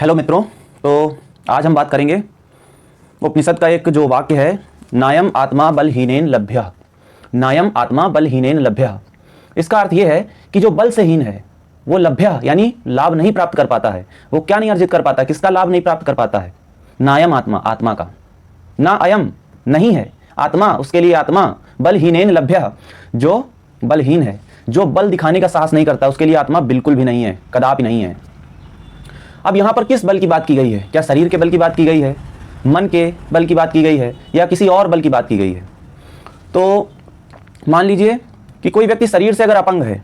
Hello मित्रों, तो आज हम बात करेंगे उपनिषद का एक जो वाक्य है, नायम आत्मा बलहीनेन लभ्य। नायम आत्मा बलहीनेन लभ्य, इसका अर्थ यह है कि जो बल से हीन है वो लभ्य यानी लाभ नहीं प्राप्त कर पाता है। वो क्या नहीं अर्जित कर पाता, किसका लाभ नहीं प्राप्त कर पाता है? नायम आत्मा, आत्मा का। ना अयम, नहीं है आत्मा, उसके लिए आत्मा बलहीनेन लभ्य, जो बलहीन है, जो बल दिखाने का साहस नहीं करता, उसके लिए आत्मा बिल्कुल भी नहीं है, कदापि नहीं है। अब यहां पर किस बल की बात की गई है? क्या शरीर के बल की बात की गई है, मन के बल की बात की गई है, या किसी और बल की बात की गई है? तो मान लीजिए कि कोई व्यक्ति शरीर से अगर अपंग है,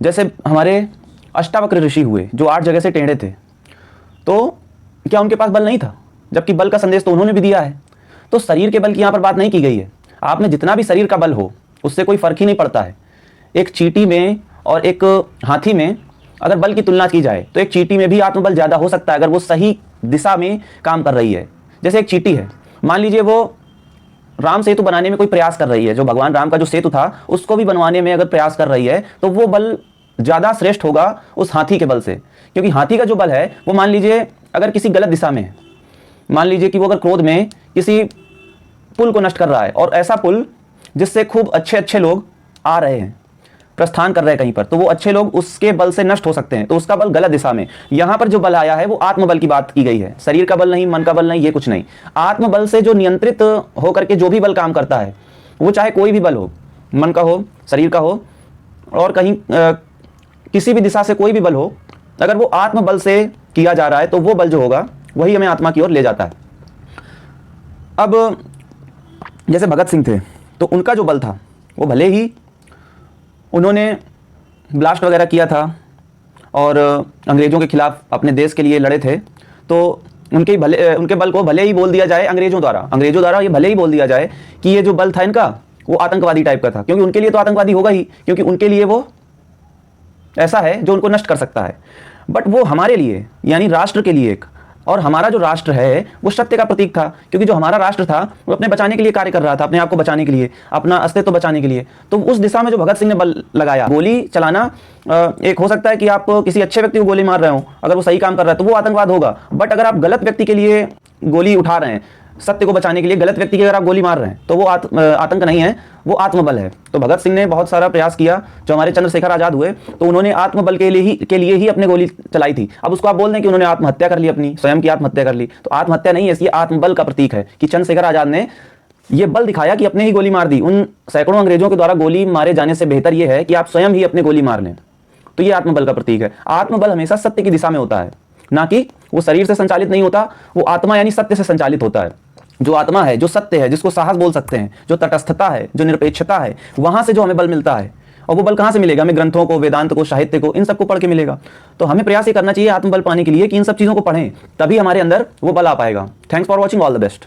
जैसे हमारे अष्टावक्र ऋषि हुए जो 8 जगह से टेढ़े थे, तो क्या उनके पास बल नहीं था? जबकि बल का संदेश तो उन्होंने भी दिया है। तो शरीर के बल की यहां पर बात नहीं की गई है। आप में जितना भी शरीर का बल हो उससे कोई फर्क ही नहीं पड़ता है। एक चींटी में और एक हाथी में अगर बल की तुलना की जाए तो एक चींटी में भी आत्मबल ज़्यादा हो सकता है अगर वो सही दिशा में काम कर रही है। जैसे एक चींटी है, मान लीजिए वो राम सेतु बनाने में कोई प्रयास कर रही है, जो भगवान राम का जो सेतु था उसको भी बनवाने में अगर प्रयास कर रही है, तो वो बल ज़्यादा श्रेष्ठ होगा उस हाथी के बल से। क्योंकि हाथी का जो बल है वो मान लीजिए अगर किसी गलत दिशा में है, मान लीजिए कि वो अगर क्रोध में किसी पुल को नष्ट कर रहा है, और ऐसा पुल जिससे खूब अच्छे अच्छे लोग आ रहे हैं, प्रस्थान कर रहे हैं कहीं पर, तो वो अच्छे लोग उसके बल से नष्ट हो सकते हैं, तो उसका बल गलत दिशा में। यहां पर जो बल आया है वो आत्मबल की बात की गई है। शरीर का बल नहीं, मन का बल नहीं, ये कुछ नहीं। आत्मबल से जो नियंत्रित होकर के जो भी बल काम करता है, वो चाहे कोई भी बल हो, मन का हो, शरीर का हो, और कहीं किसी भी दिशा से कोई भी बल हो, अगर वो आत्मबल से किया जा रहा है तो वो बल जो होगा वही हमें आत्मा की ओर ले जाता है। अब जैसे भगत सिंह थे, तो उनका जो बल था वो भले ही उन्होंने ब्लास्ट वगैरह किया था और अंग्रेज़ों के खिलाफ अपने देश के लिए लड़े थे, तो उनके बल को भले ही बोल दिया जाए अंग्रेज़ों द्वारा ये भले ही बोल दिया जाए कि ये जो बल था इनका वो आतंकवादी टाइप का था, क्योंकि उनके लिए तो आतंकवादी होगा ही, क्योंकि उनके लिए वो ऐसा है जो उनको नष्ट कर सकता है। बट वो हमारे लिए यानी राष्ट्र के लिए एक, और हमारा जो राष्ट्र है वो सत्य का प्रतीक था, क्योंकि जो हमारा राष्ट्र था वो अपने बचाने के लिए कार्य कर रहा था, अपने आप को बचाने के लिए, अपना अस्तित्व बचाने के लिए। तो उस दिशा में जो भगत सिंह ने बल लगाया, गोली चलाना, एक हो सकता है कि आप किसी अच्छे व्यक्ति को गोली मार रहे हो, अगर वो सही काम कर रहा है तो वो आतंकवाद होगा। बट अगर आप गलत व्यक्ति के लिए गोली उठा रहे हैं, सत्य को बचाने के लिए गलत व्यक्ति की अगर आप गोली मार रहे हैं, तो वो आतंक नहीं है, वो आत्मबल है। तो भगत सिंह ने बहुत सारा प्रयास किया। जो हमारे चंद्रशेखर आजाद हुए, तो उन्होंने आत्मबल के लिए ही अपने गोली चलाई थी। अब उसको आप बोल दें कि उन्होंने आत्महत्या कर ली, अपनी स्वयं की आत्महत्या कर ली, तो आत्महत्या नहीं है, ये आत्मबल का प्रतीक है कि चंद्रशेखर आजाद ने ये बल दिखाया कि अपने ही गोली मार दी। उन सैकड़ों अंग्रेजों के द्वारा गोली मारे जाने से बेहतर यह है कि आप स्वयं ही अपने गोली मार लें। तो ये आत्मबल का प्रतीक है। आत्मबल हमेशा सत्य की दिशा में होता है, ना कि वो शरीर से संचालित नहीं होता, वो आत्मा यानी सत्य से संचालित होता है। जो आत्मा है, जो सत्य है, जिसको साहस बोल सकते हैं, जो तटस्थता है, जो निरपेक्षता है, वहां से जो हमें बल मिलता है। और वो बल कहां से मिलेगा? हमें ग्रंथों को, वेदांत को, साहित्य को, इन सबको पढ़ के मिलेगा। तो हमें प्रयास ये करना चाहिए आत्मबल पाने के लिए कि इन सब चीजों को पढ़ें, तभी हमारे अंदर वो बल आ पाएगा। Thanks for watching, all the best.